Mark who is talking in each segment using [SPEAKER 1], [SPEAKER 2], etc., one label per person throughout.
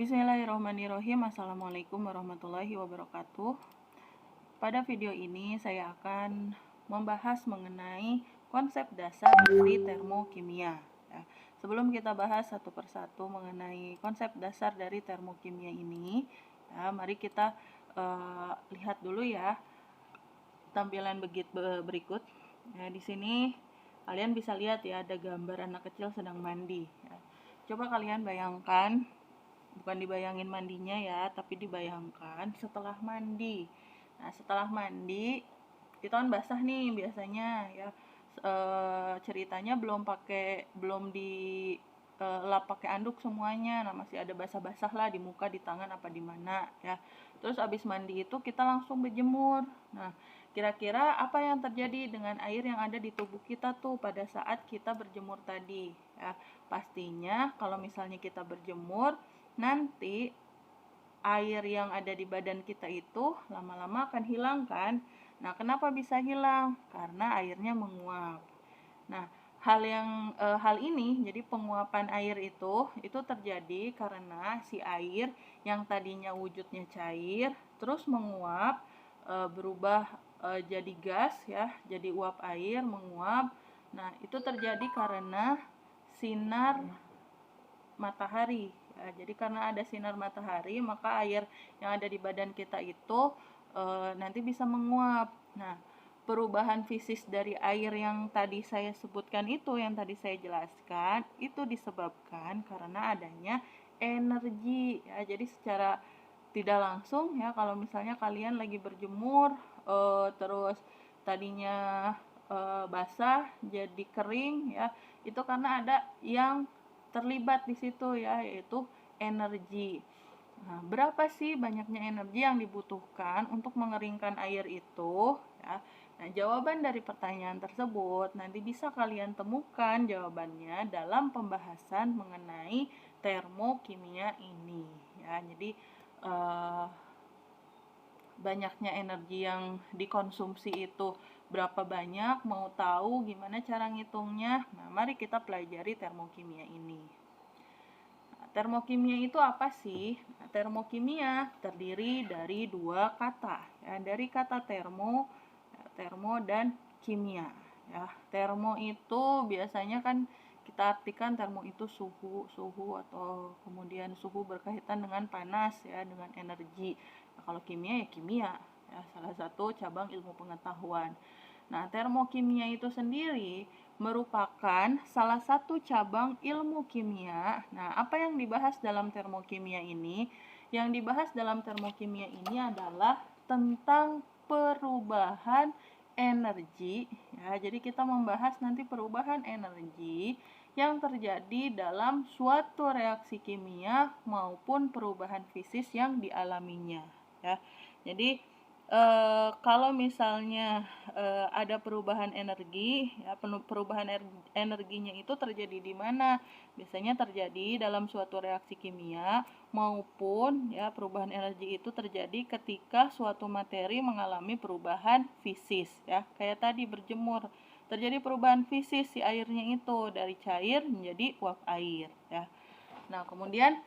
[SPEAKER 1] Bismillahirrahmanirrahim. Assalamualaikum warahmatullahi wabarakatuh. Pada video ini saya akan membahas mengenai konsep dasar dari termokimia. Sebelum kita bahas satu persatu mengenai konsep dasar dari termokimia ini, mari kita lihat dulu ya tampilan berikut. Di sini kalian bisa lihat ya, ada gambar anak kecil sedang mandi. Coba kalian bayangkan, bukan dibayangin mandinya ya, tapi dibayangkan setelah mandi. Nah, setelah mandi kita kan basah nih biasanya ya. Ceritanya belum dilap pakai anduk semuanya. Nah, masih ada basah-basah lah di muka, di tangan, apa di mana ya. Terus abis mandi itu kita langsung berjemur. Nah, kira-kira apa yang terjadi dengan air yang ada di tubuh kita tuh pada saat kita berjemur tadi ya. Pastinya kalau misalnya kita berjemur, nanti air yang ada di badan kita itu lama-lama akan hilang kan. Nah, kenapa bisa hilang? Karena airnya menguap. Nah, hal ini, jadi penguapan air itu terjadi karena si air yang tadinya wujudnya cair terus menguap, berubah jadi gas ya, jadi uap air menguap. Nah, itu terjadi karena sinar matahari ya. Jadi karena ada sinar matahari, maka air yang ada di badan kita itu nanti bisa menguap. Nah, perubahan fisis dari air yang tadi saya sebutkan itu, yang tadi saya jelaskan, itu disebabkan karena adanya energi ya. Jadi secara tidak langsung ya, kalau misalnya kalian lagi berjemur terus tadinya basah jadi kering ya, itu karena ada yang terlibat di situ ya, yaitu energi. Nah, berapa sih banyaknya energi yang dibutuhkan untuk mengeringkan air itu ya? Nah, jawaban dari pertanyaan tersebut nanti bisa kalian temukan jawabannya dalam pembahasan mengenai termokimia ini ya. Jadi banyaknya energi yang dikonsumsi itu berapa banyak, mau tahu gimana cara ngitungnya? Nah, mari kita pelajari termokimia ini. Nah, termokimia itu apa sih? Nah, termokimia terdiri dari dua kata ya, dari kata termo dan kimia ya. Termo itu biasanya kan kita artikan termo itu suhu atau kemudian suhu berkaitan dengan panas ya, dengan energi. Nah, kalau kimia ya kimia ya, salah satu cabang ilmu pengetahuan. Nah, termokimia itu sendiri merupakan salah satu cabang ilmu kimia. Nah, apa yang dibahas dalam termokimia ini? Yang dibahas dalam termokimia ini adalah tentang perubahan energi ya. Jadi kita membahas nanti perubahan energi yang terjadi dalam suatu reaksi kimia maupun perubahan fisis yang dialaminya ya. Jadi kalau misalnya ada perubahan energi ya, perubahan energinya itu terjadi di mana? Biasanya terjadi dalam suatu reaksi kimia, maupun ya perubahan energi itu terjadi ketika suatu materi mengalami perubahan fisis ya. Kayak tadi berjemur, terjadi perubahan fisis si airnya itu dari cair menjadi uap air ya. Nah, kemudian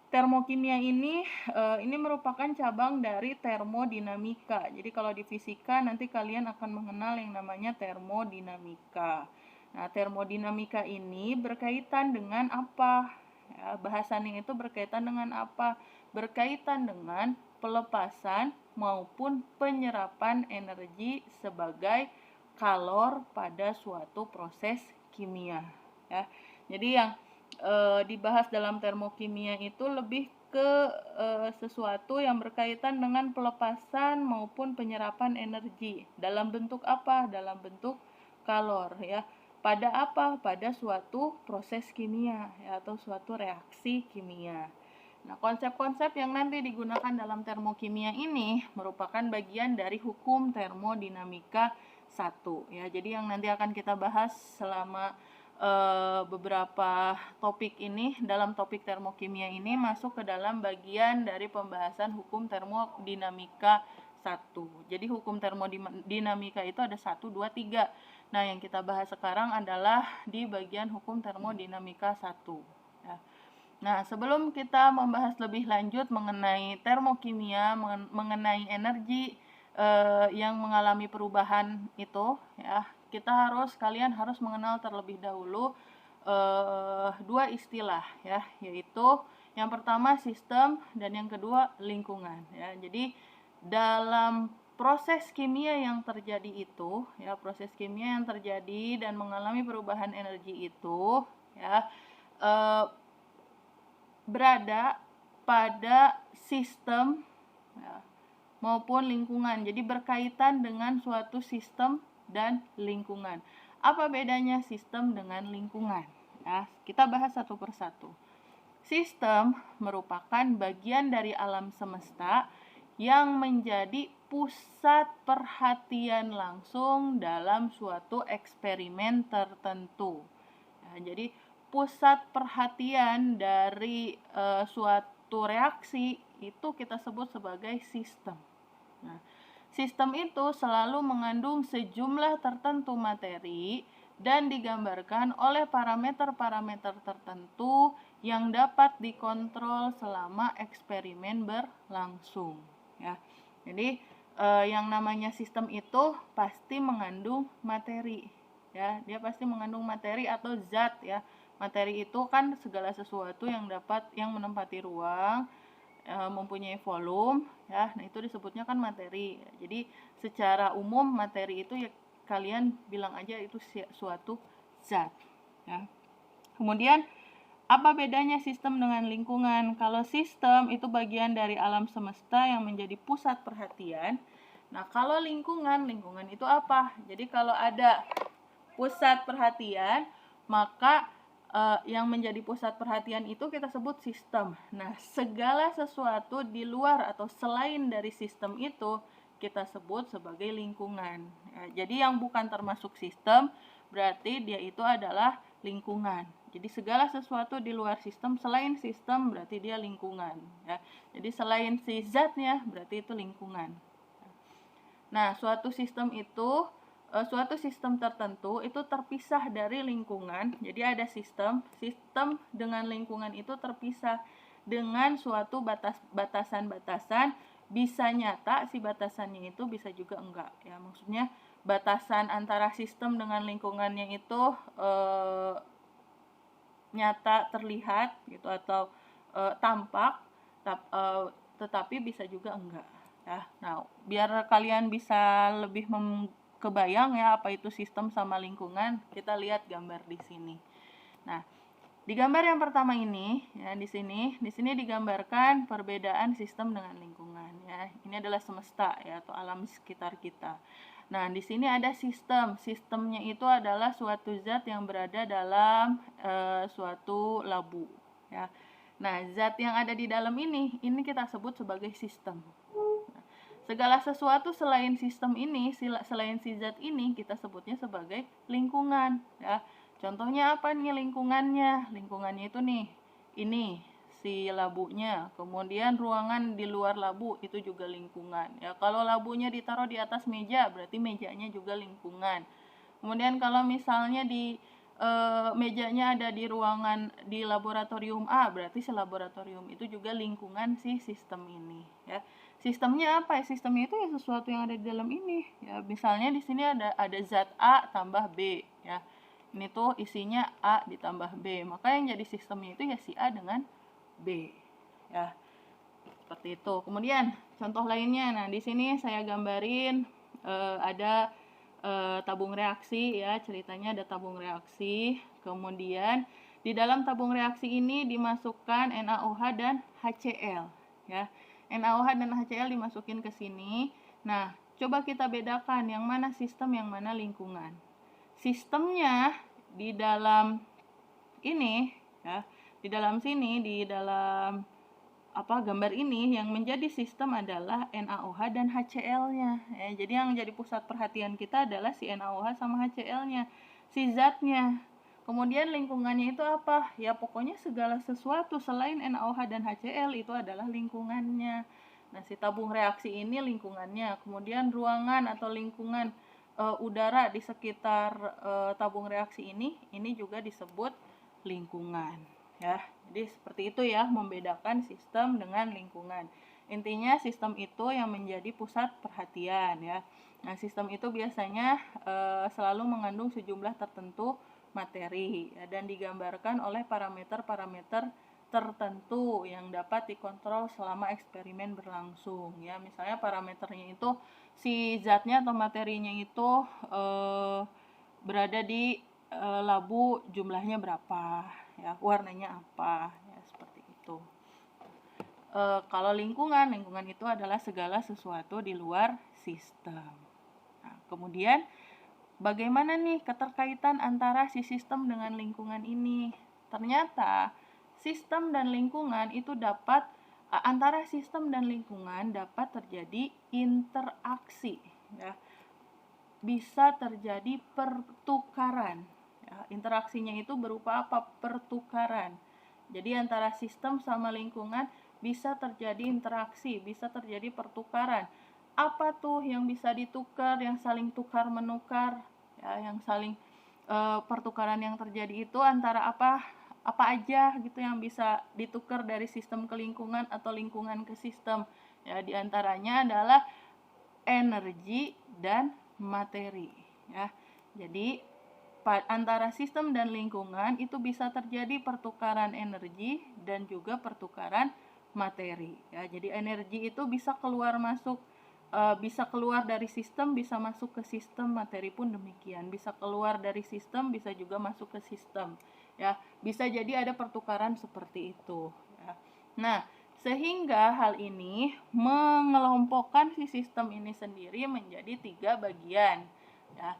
[SPEAKER 1] termokimia ini merupakan cabang dari termodinamika. Jadi kalau di fisika nanti kalian akan mengenal yang namanya termodinamika. Nah, termodinamika ini berkaitan dengan apa? Ya, bahasannya itu berkaitan dengan apa? Berkaitan dengan pelepasan maupun penyerapan energi sebagai kalor pada suatu proses kimia ya. Jadi yang dibahas dalam termokimia itu lebih ke sesuatu yang berkaitan dengan pelepasan maupun penyerapan energi dalam bentuk apa? Dalam bentuk kalor ya. Pada apa? Pada suatu proses kimia ya, atau suatu reaksi kimia. Nah, konsep-konsep yang nanti digunakan dalam termokimia ini merupakan bagian dari hukum termodinamika 1 ya. Jadi yang nanti akan kita bahas selama beberapa topik ini, dalam topik termokimia ini masuk ke dalam bagian dari pembahasan hukum termodinamika 1. Jadi hukum termodinamika itu ada 1, 2, 3. Nah, yang kita bahas sekarang adalah di bagian hukum termodinamika 1 ya. Nah, sebelum kita membahas lebih lanjut mengenai termokimia, mengenai energi yang mengalami perubahan itu, ya, kalian harus mengenal terlebih dahulu dua istilah, ya, yaitu yang pertama sistem dan yang kedua lingkungan, ya. Jadi dalam proses kimia yang terjadi itu, ya, proses kimia yang terjadi dan mengalami perubahan energi itu, ya, berada pada sistem, ya, maupun lingkungan. Jadi berkaitan dengan suatu sistem dan lingkungan. Apa bedanya sistem dengan lingkungan? Ya, kita bahas satu persatu. Sistem merupakan bagian dari alam semesta yang menjadi pusat perhatian langsung dalam suatu eksperimen tertentu. Ya, jadi pusat perhatian dari suatu reaksi itu kita sebut sebagai sistem. Nah, sistem itu selalu mengandung sejumlah tertentu materi dan digambarkan oleh parameter-parameter tertentu yang dapat dikontrol selama eksperimen berlangsung. Ya, jadi yang namanya sistem itu pasti mengandung materi. Ya, dia pasti mengandung materi atau zat, ya. Materi itu kan segala sesuatu yang menempati ruang, mempunyai volume, ya. Nah, itu disebutnya kan materi. Jadi secara umum materi itu ya kalian bilang aja itu suatu zat, ya. Kemudian apa bedanya sistem dengan lingkungan? Kalau sistem itu bagian dari alam semesta yang menjadi pusat perhatian. Nah, kalau lingkungan itu apa? Jadi kalau ada pusat perhatian, maka yang menjadi pusat perhatian itu kita sebut sistem. Nah, segala sesuatu di luar atau selain dari sistem itu kita sebut sebagai lingkungan. Ya, jadi yang bukan termasuk sistem berarti dia itu adalah lingkungan. Jadi segala sesuatu di luar sistem, selain sistem berarti dia lingkungan. Ya. Jadi selain si zatnya berarti itu lingkungan. Nah, suatu sistem tertentu itu terpisah dari lingkungan. Jadi ada sistem dengan lingkungan itu terpisah dengan suatu batasan-batasan, bisa nyata si batasannya itu, bisa juga enggak, ya. Maksudnya batasan antara sistem dengan lingkungannya itu nyata, terlihat gitu, atau tampak, tetapi bisa juga enggak, ya. Nah, biar kalian bisa lebih kebayang ya apa itu sistem sama lingkungan, kita lihat gambar di sini. Nah, di gambar yang pertama ini, ya, di sini digambarkan perbedaan sistem dengan lingkungan, ya. Ini adalah semesta, ya, atau alam sekitar kita. Nah, di sini ada sistem. Sistemnya itu adalah suatu zat yang berada dalam suatu labu, ya. Nah, zat yang ada di dalam ini kita sebut sebagai sistem. Nah, segala sesuatu selain sistem ini, selain si zat ini, kita sebutnya sebagai lingkungan, ya. Contohnya apa nih lingkungannya? Lingkungannya itu nih, ini si labunya, kemudian ruangan di luar labu itu juga lingkungan, ya. Kalau labunya ditaruh di atas meja berarti mejanya juga lingkungan. Kemudian kalau misalnya di mejanya ada di ruangan di laboratorium A, berarti si laboratorium itu juga lingkungan si sistem ini, ya. Sistemnya apa? Sistemnya itu ya sesuatu yang ada di dalam ini, ya. Misalnya di sini ada zat A tambah B, ya. Ini tuh isinya A ditambah B, maka yang jadi sistemnya itu ya si A dengan B, ya. Seperti itu. Kemudian contoh lainnya, nah di sini saya gambarin ada tabung reaksi, ya. Ceritanya ada tabung reaksi, kemudian di dalam tabung reaksi ini dimasukkan NaOH dan HCl, ya. NaOH dan HCl dimasukin ke sini. Nah, coba kita bedakan yang mana sistem, yang mana lingkungan. Sistemnya di dalam ini, ya, di dalam sini, di dalam gambar ini, yang menjadi sistem adalah NaOH dan HCl-nya, ya. Jadi yang jadi pusat perhatian kita adalah si NaOH sama HCl-nya, si zatnya. Kemudian lingkungannya itu apa? Ya pokoknya segala sesuatu selain NaOH dan HCl itu adalah lingkungannya. Nah, si tabung reaksi ini lingkungannya. Kemudian ruangan atau lingkungan udara di sekitar tabung reaksi ini juga disebut lingkungan, ya. Jadi seperti itu ya, membedakan sistem dengan lingkungan. Intinya sistem itu yang menjadi pusat perhatian ya. Nah, sistem itu biasanya selalu mengandung sejumlah tertentu materi ya, dan digambarkan oleh parameter-parameter tertentu yang dapat dikontrol selama eksperimen berlangsung ya. Misalnya parameternya itu si zatnya atau materinya itu berada di labu, jumlahnya berapa ya, warnanya apa ya, seperti itu. Kalau lingkungan itu adalah segala sesuatu di luar sistem. Nah, kemudian bagaimana nih keterkaitan antara si sistem dengan lingkungan ini? Ternyata sistem dan lingkungan itu dapat antara sistem dan lingkungan dapat terjadi interaksi ya. Bisa terjadi pertukaran. Ya, interaksinya itu berupa apa? Pertukaran. Jadi antara sistem sama lingkungan bisa terjadi interaksi, bisa terjadi pertukaran. Apa tuh yang bisa ditukar, yang saling tukar menukar, ya, yang saling pertukaran yang terjadi itu antara apa aja gitu yang bisa ditukar dari sistem ke lingkungan atau lingkungan ke sistem. Ya, diantaranya adalah energi dan materi. Ya, jadi antara sistem dan lingkungan itu bisa terjadi pertukaran energi dan juga pertukaran materi ya. Jadi energi itu bisa keluar masuk, bisa keluar dari sistem, bisa masuk ke sistem, materi pun demikian, bisa keluar dari sistem, bisa juga masuk ke sistem ya. Bisa jadi ada pertukaran seperti itu ya. Nah, sehingga hal ini mengelompokkan si sistem ini sendiri menjadi 3 bagian ya.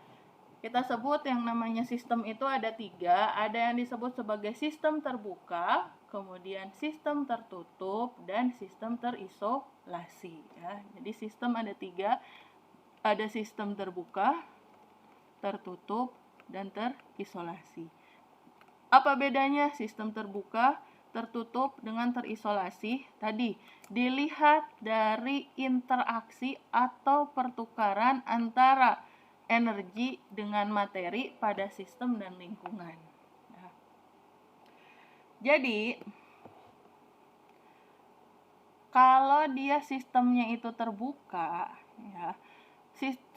[SPEAKER 1] Kita sebut yang namanya sistem itu ada 3, ada yang disebut sebagai sistem terbuka, kemudian sistem tertutup, dan sistem terisolasi ya. Jadi sistem ada 3, ada sistem terbuka, tertutup, dan terisolasi. Apa bedanya sistem terbuka, tertutup dengan terisolasi? Tadi dilihat dari interaksi atau pertukaran antara energi dengan materi pada sistem dan lingkungan. Nah, jadi kalau dia sistemnya itu terbuka, ya,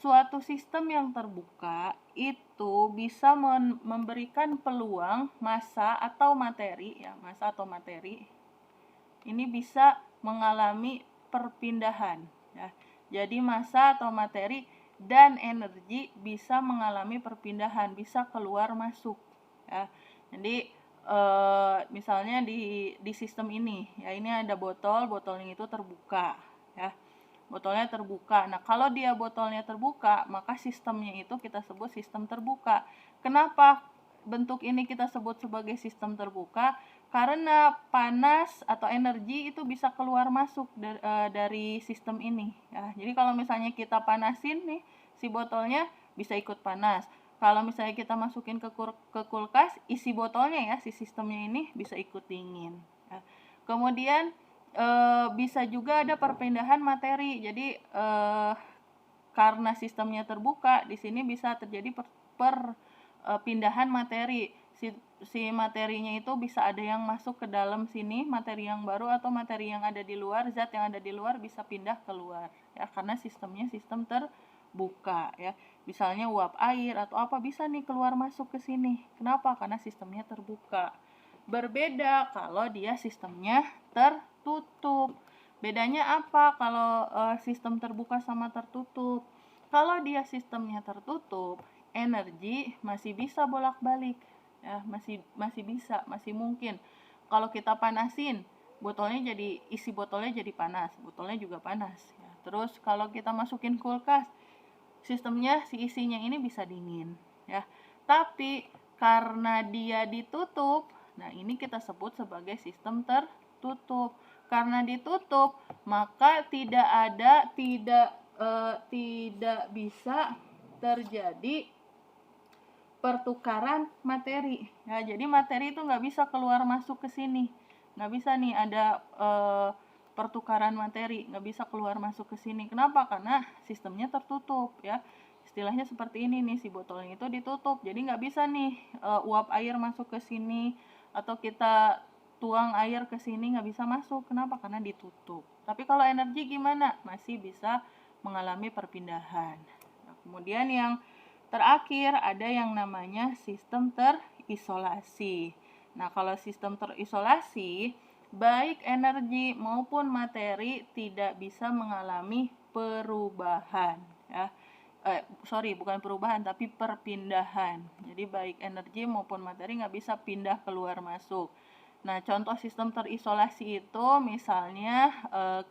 [SPEAKER 1] suatu sistem yang terbuka itu bisa memberikan peluang massa atau materi, ya, massa atau materi ini bisa mengalami perpindahan, ya. Jadi massa atau materi dan energi bisa mengalami perpindahan, bisa keluar masuk ya. Jadi misalnya di sistem ini ya, ini ada botolnya itu terbuka ya. Botolnya terbuka. Nah, kalau dia botolnya terbuka, maka sistemnya itu kita sebut sistem terbuka. Kenapa bentuk ini kita sebut sebagai sistem terbuka? Karena panas atau energi itu bisa keluar masuk dari sistem ini ya. Jadi kalau misalnya kita panasin nih si botolnya, bisa ikut panas. Kalau misalnya kita masukin ke kulkas, isi botolnya ya, si sistemnya ini bisa ikut dingin ya. Kemudian bisa juga ada perpindahan materi. Jadi karena sistemnya terbuka, di sini bisa terjadi perpindahan materi. Si materinya itu bisa ada yang masuk ke dalam sini, materi yang baru, atau materi yang ada di luar, zat yang ada di luar bisa pindah keluar ya, karena sistemnya sistem terbuka ya. Misalnya uap air atau apa bisa nih keluar masuk ke sini. Kenapa? Karena sistemnya terbuka. Berbeda kalau dia sistemnya tertutup. Bedanya apa kalau sistem terbuka sama tertutup? Kalau dia sistemnya tertutup, energi masih bisa bolak-balik ya, masih bisa, masih mungkin. Kalau kita panasin, botolnya jadi, isi botolnya jadi panas, botolnya juga panas ya. Terus kalau kita masukin kulkas, sistemnya si isinya ini bisa dingin ya. Tapi karena dia ditutup, nah ini kita sebut sebagai sistem tertutup. Karena ditutup, maka tidak bisa terjadi pertukaran materi ya. Jadi materi itu nggak bisa keluar masuk ke sini, nggak bisa nih ada pertukaran materi, nggak bisa keluar masuk ke sini. Kenapa? Karena sistemnya tertutup ya. Istilahnya seperti ini nih, si botolnya itu ditutup, jadi nggak bisa nih uap air masuk ke sini, atau kita tuang air ke sini nggak bisa masuk. Kenapa? Karena ditutup. Tapi kalau energi gimana? Masih bisa mengalami perpindahan. Nah, kemudian yang terakhir ada yang namanya sistem terisolasi. Nah, kalau sistem terisolasi, baik energi maupun materi tidak bisa mengalami perubahan, ya. Bukan perubahan, tapi perpindahan. Jadi baik energi maupun materi nggak bisa pindah keluar masuk. Nah, contoh sistem terisolasi itu misalnya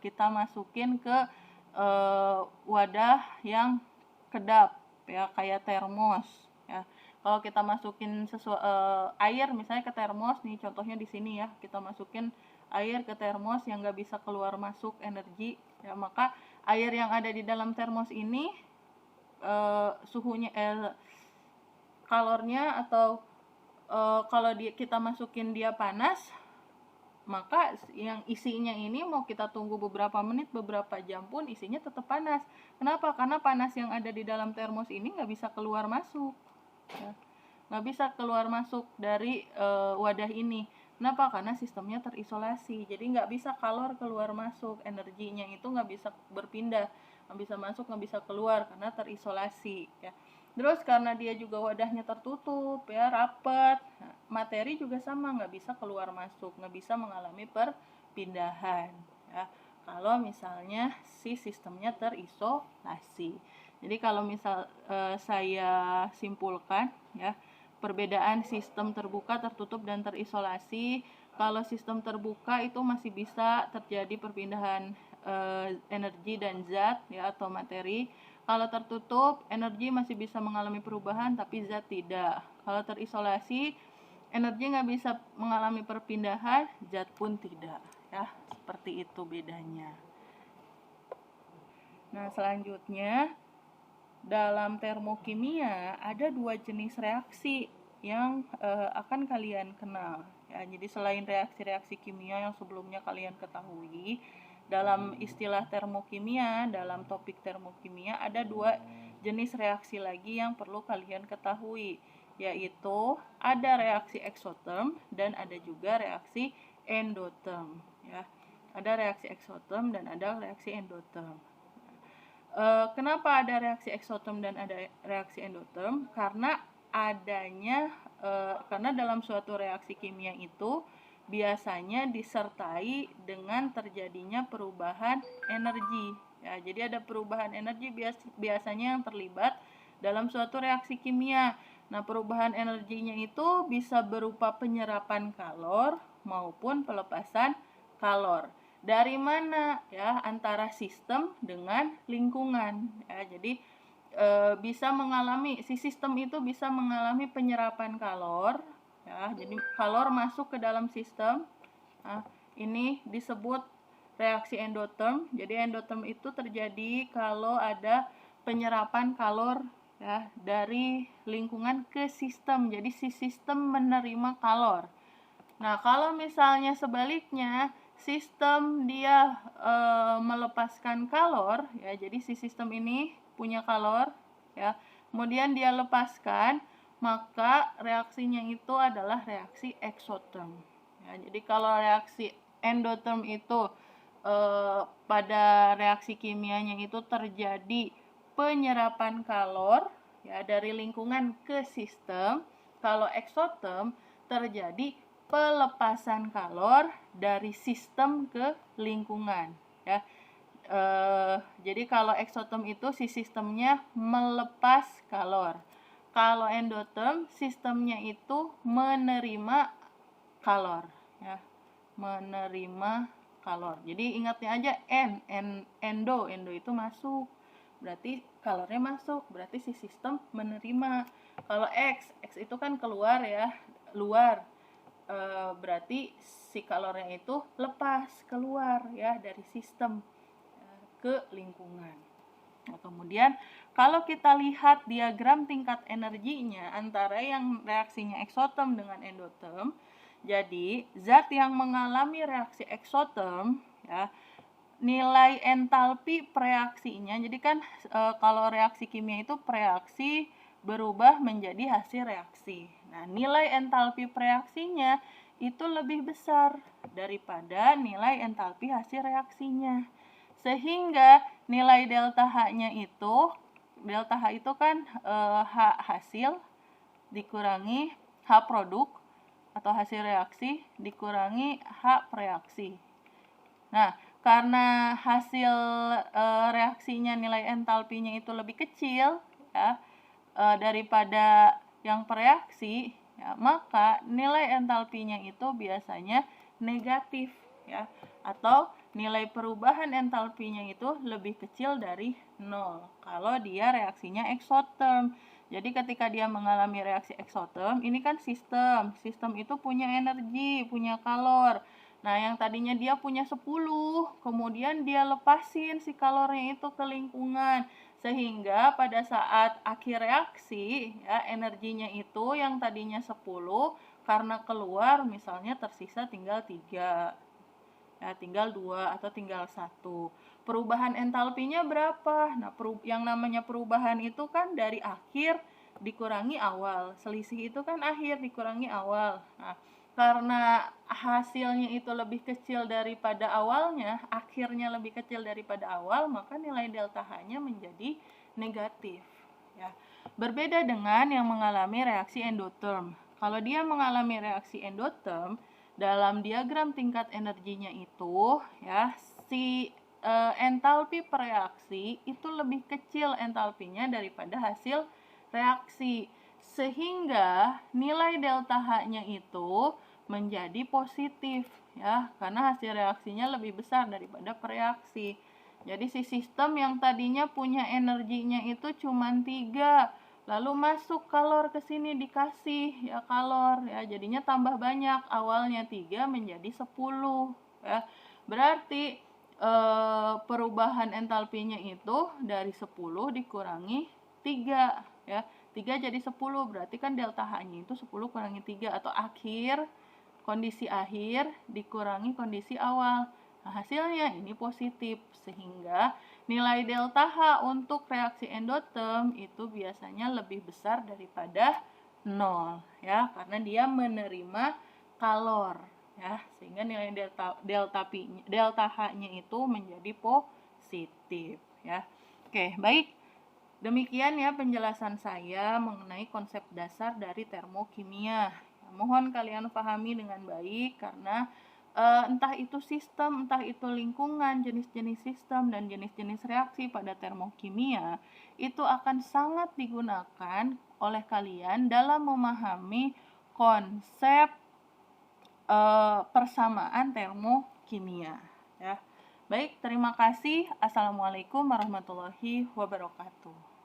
[SPEAKER 1] kita masukin ke wadah yang kedap, ya, kayak termos, ya. Kalau kita masukin air misalnya ke termos nih, contohnya di sini ya, kita masukin air ke termos yang nggak bisa keluar masuk energi, ya, maka air yang ada di dalam termos ini suhunya kalornya atau kalau kita masukin dia panas, maka yang isinya ini mau kita tunggu beberapa menit, beberapa jam pun isinya tetap panas. Kenapa? Karena panas yang ada di dalam termos ini nggak bisa keluar masuk, ya. Nggak bisa keluar masuk dari wadah ini. Kenapa? Karena sistemnya terisolasi, jadi nggak bisa kalor keluar masuk, energinya itu nggak bisa berpindah, nggak bisa masuk, nggak bisa keluar karena terisolasi, ya. Terus karena dia juga wadahnya tertutup, ya, rapat, nah, materi juga sama, nggak bisa keluar masuk, nggak bisa mengalami perpindahan, ya, kalau misalnya si sistemnya terisolasi. Jadi kalau misal saya simpulkan, ya, perbedaan sistem terbuka, tertutup, dan terisolasi. Kalau sistem terbuka itu masih bisa terjadi perpindahan energi dan zat, ya, atau materi. Kalau tertutup, energi masih bisa mengalami perubahan tapi zat tidak. Kalau terisolasi, energi nggak bisa mengalami perpindahan, zat pun tidak, ya. Seperti itu bedanya. Nah, selanjutnya dalam termokimia ada 2 jenis reaksi yang akan kalian kenal, ya. Jadi selain reaksi-reaksi kimia yang sebelumnya kalian ketahui, dalam istilah termokimia, dalam topik termokimia ada 2 jenis reaksi lagi yang perlu kalian ketahui, yaitu ada reaksi eksoterm dan ada juga reaksi endoterm, ya. Ada reaksi eksoterm dan ada reaksi endoterm. Kenapa ada reaksi eksoterm dan ada reaksi endoterm? Karena dalam suatu reaksi kimia itu biasanya disertai dengan terjadinya perubahan energi, ya. Jadi ada perubahan energi biasanya yang terlibat dalam suatu reaksi kimia. Nah, perubahan energinya itu bisa berupa penyerapan kalor maupun pelepasan kalor. Dari mana, ya? Antara sistem dengan lingkungan, ya. Jadi si sistem itu bisa mengalami penyerapan kalor, ya. Jadi kalor masuk ke dalam sistem. Nah, ini disebut reaksi endoterm. Jadi endoterm itu terjadi kalau ada penyerapan kalor, ya, dari lingkungan ke sistem. Jadi si sistem menerima kalor. Nah, kalau misalnya sebaliknya, sistem dia melepaskan kalor, ya. Jadi si sistem ini punya kalor, ya. Kemudian dia lepaskan, maka reaksinya itu adalah reaksi eksoterm, ya. Jadi kalau reaksi endoterm itu pada reaksi kimianya itu terjadi penyerapan kalor, ya, dari lingkungan ke sistem. Kalau eksoterm terjadi pelepasan kalor dari sistem ke lingkungan, ya. Jadi kalau eksoterm itu si sistemnya melepas kalor. Kalau endoterm sistemnya itu menerima kalor, ya. Menerima kalor. Jadi ingatnya aja endo itu masuk, berarti kalornya masuk, berarti si sistem menerima. Kalau X itu kan keluar, ya, luar, berarti si kalornya itu lepas keluar, ya, dari sistem ke lingkungan. Nah, kemudian kalau kita lihat diagram tingkat energinya antara yang reaksinya eksoterm dengan endoterm, jadi zat yang mengalami reaksi eksoterm, ya, nilai entalpi preaksinya, jadi kan kalau reaksi kimia itu preaksi berubah menjadi hasil reaksi. Nah, nilai entalpi preaksinya itu lebih besar daripada nilai entalpi hasil reaksinya. Sehingga nilai delta H-nya itu, delta H itu kan H hasil dikurangi H produk atau hasil reaksi dikurangi H reaksi. Nah, karena hasil reaksinya nilai entalpinya itu lebih kecil ya daripada yang pereaksi, ya, maka nilai entalpinya itu biasanya negatif ya, atau nilai perubahan entalpinya itu lebih kecil dari 0 kalau dia reaksinya exotherm. Jadi ketika dia mengalami reaksi exotherm, ini kan sistem itu punya energi, punya kalor. Nah, yang tadinya dia punya 10, kemudian dia lepasin si kalornya itu ke lingkungan. Sehingga pada saat akhir reaksi, ya, energinya itu yang tadinya 10, karena keluar misalnya tersisa tinggal 3. Ya, tinggal 2 atau tinggal 1. Perubahan entalpinya berapa? Nah, yang namanya perubahan itu kan dari akhir dikurangi awal. Selisih itu kan akhir dikurangi awal. Nah, karena hasilnya itu lebih kecil daripada awalnya, akhirnya lebih kecil daripada awal, maka nilai delta H-nya menjadi negatif. Ya. Berbeda dengan yang mengalami reaksi endotherm. Kalau dia mengalami reaksi endotherm, dalam diagram tingkat energinya itu ya si entalpi pereaksi itu lebih kecil entalpinya daripada hasil reaksi, sehingga nilai delta H-nya itu menjadi positif ya, karena hasil reaksinya lebih besar daripada pereaksi. Jadi si sistem yang tadinya punya energinya itu cuma 3, lalu masuk kalor ke sini dikasih ya kalor ya, jadinya tambah banyak, awalnya 3 menjadi 10 ya. Berarti perubahan entalpinya itu dari 10 dikurangi 3 ya. 3 jadi 10, berarti kan delta H-nya itu 10 kurangi 3 atau kondisi akhir dikurangi kondisi awal. Nah, hasilnya ini positif, sehingga nilai delta H untuk reaksi endotherm itu biasanya lebih besar daripada 0 ya, karena dia menerima kalor ya, sehingga nilai delta H-nya itu menjadi positif ya. Oke, baik. Demikian ya penjelasan saya mengenai konsep dasar dari termokimia. Mohon kalian pahami dengan baik, karena entah itu sistem, entah itu lingkungan, jenis-jenis sistem dan jenis-jenis reaksi pada termokimia itu akan sangat digunakan oleh kalian dalam memahami konsep persamaan termokimia ya. Baik, terima kasih. Assalamualaikum warahmatullahi wabarakatuh.